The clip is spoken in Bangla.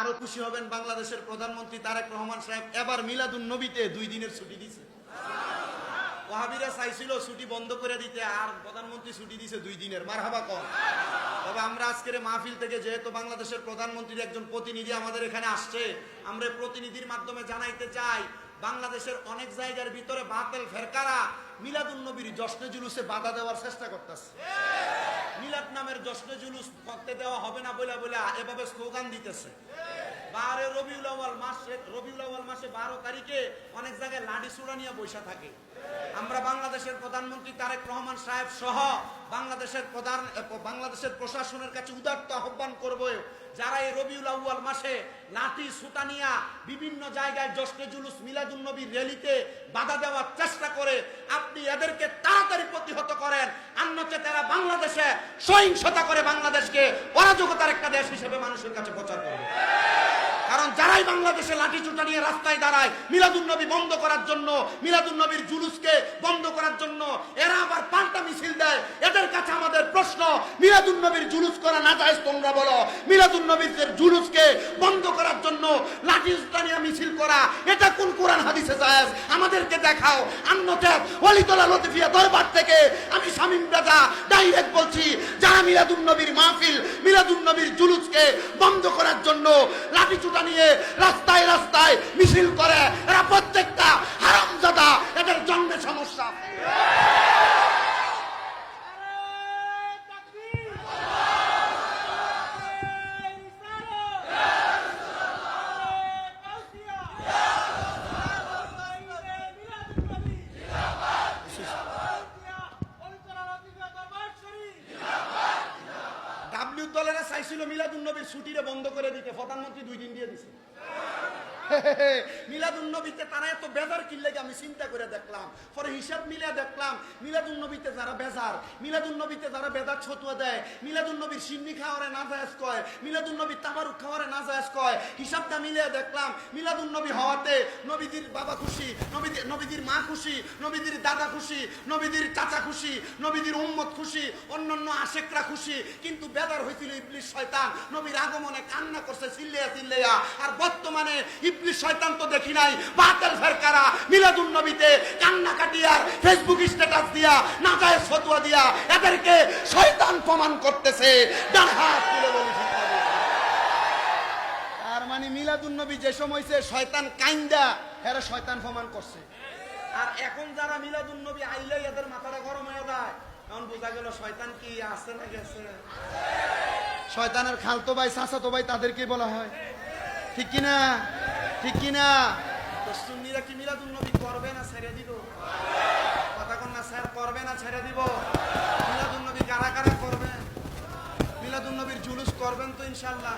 আরো খুশি হবেন, বাংলাদেশের প্রধানমন্ত্রী তারেক রহমান সাহেব এবার মিলাদুন নবীতে 2 দিনের ছুটি দিয়েছে। ওয়াহাবিরা চাইছিল ছুটি বন্ধ করে দিতে, আর প্রধানমন্ত্রী ছুটি দিয়েছে 2 দিনের। মারহাবা কম। তবে আমরা আজকের মাহফিল থেকে যেহেতু বাংলাদেশের প্রধানমন্ত্রীর একজন প্রতিনিধি আমাদের এখানে আসছে, আমরা প্রতিনিধির মাধ্যমে জানাইতে চাই বাংলাদেশের অনেক জায়গার ভিতরে বাতিল ফেরকারা মিলাদুন নবীর জশ্নে জুলুসে বাধা দেওয়ার চেষ্টা করতেছে। মিলাদ নামের জশ্নে জুলুস করতে দেওয়া হবে না বলে এভাবে স্লোগান দিতেছে। রবিউল আউয়াল মাসে 12 তারিখে অনেক জায়গায় লাঠি সুড়া নিয়ে বসে থাকে। আমরা বাংলাদেশের প্রধানমন্ত্রী তারেক রহমান সাহেব সহ বাংলাদেশের প্রশাসনের কাছে উদাত্ত আহ্বান করব, যারা এই রবিউল আউয়াল মাসে লাঠি সুতা নিয়ে বিভিন্ন জায়গায় জশ্নে জুলুস মিলাদুন নবীর র্যালিতে বাধা দেওয়ার চেষ্টা করে, আপনি এদেরকে তাড়াতাড়ি প্রতিহত করেন। অন্যথা তারা বাংলাদেশে সহিংসতা করে বাংলাদেশকে অরাজকতার একটা দেশ হিসেবে মানুষের কাছে প্রচার করবে। কারণ যারাই বাংলাদেশে লাঠি চুটা নিয়ে রাস্তায় দাঁড়ায় মিলাদুন নবী বন্ধ করার জন্য, মিলাদুন নবীর জুলুসকে বন্ধ করার জন্য, এরা আবার পাল্টা মিছিল দেয়। এদের কাছে আমাদের প্রশ্ন, মিলাদুন নবীর জুলুস করা না জায়েজ তোমরা বলো, মিলাদুন নবীর জুলুসকে বন্ধ করার জন্য লাঠি চুটা নিয়ে মিছিল করা এটা কোন কোরআন হাদিসে জায়েজ? আমাদেরকে দেখাও। অন্যথা ওলিতলা লতিফিয়া দরবার থেকে আমি শামীম রাজা ডাইরেক্ট বলছি, যারা মিলাদুন নবীর মাহফিল, মিলাদুন নবীর জুলুসকে বন্ধ করার জন্য লাঠি চুটা নিয়ে রাস্তায় রাস্তায় মিছিল করে, এরা প্রত্যেকটা হারামজাদা, এদের জন্মে সমস্যা। ডাব্লিউ দলেরা চাইছিল মিলাদুন নবীর ছুটিরে বন্ধ করে দিতে, প্রধানমন্ত্রী 2 দিন দিয়ে দিছে। মিলাদুন নবীতে তারা এত বেজার কি লাগে আমি চিন্তা করে দেখলাম, পরে হিসাব মিলিয়ে দেখলাম মিলাদুন নবীতে যারা বেজার, মিলাদুন নবীতে যারা বেজার ছতুয়া দেয়, মিলাদুন নবীর সিন্নি খাওয়ারে না জায়েজ কয়, মিলাদুন নবীর তাবারুক খাওয়ারে না জায়েজ কয়, হিসাবটা মিলিয়ে দেখলাম মিলাদুন নবী হওয়াতে নবীজির বাবা খুশি, নবীজির মা খুশি, নবীজির দাদা খুশি, নবীজির চাচা খুশি, নবীজির উম্মত খুশি, অন্যান্য আশেকরা খুশি। কিন্তু বেজার হয়েছিল ইবলিস শয়তান, নবীর আগমনে কান্না করছে চিল্লাইয়া। আর বর্তমানে ইবলিস শয়তান তো দেখি নাই, বাতিল ফেরকারা মিলাদুন নবীতে কান্না কাটিয়া ফেসবুক স্ট্যাটাস দিয়া নাজায়েজ ফতোয়া দিয়া এদেরকে শয়তান প্রমাণ করতেছে। ডান হাত তুলে বলি আর মানে মিলাদুন নবী যে সময় শয়তান কাইন্দা এরা শয়তান প্রমাণ করছে। আর এখন যারা মিলাদুন নবী আইলে এদের মাথাটা গরম হয়ে যায়, এখন বোঝা গেল শয়তান কি আছে না গেছে। শয়তানের খালতো ভাই চাচাতো ভাই তাদেরকে বলা হয়, ঠিক কিনা? ঠিক কিনা? তো সুন্নিরা কি মিলাদুন নবী করবে না ছেড়ে দিব? কথা কোন না স্যার, করবে না ছেড়ে দিব? মিলাদুন নবী কারা কারা করবেন? মিলাদুন নবীর জুলুস করবেন তো ইনশাআল্লাহ?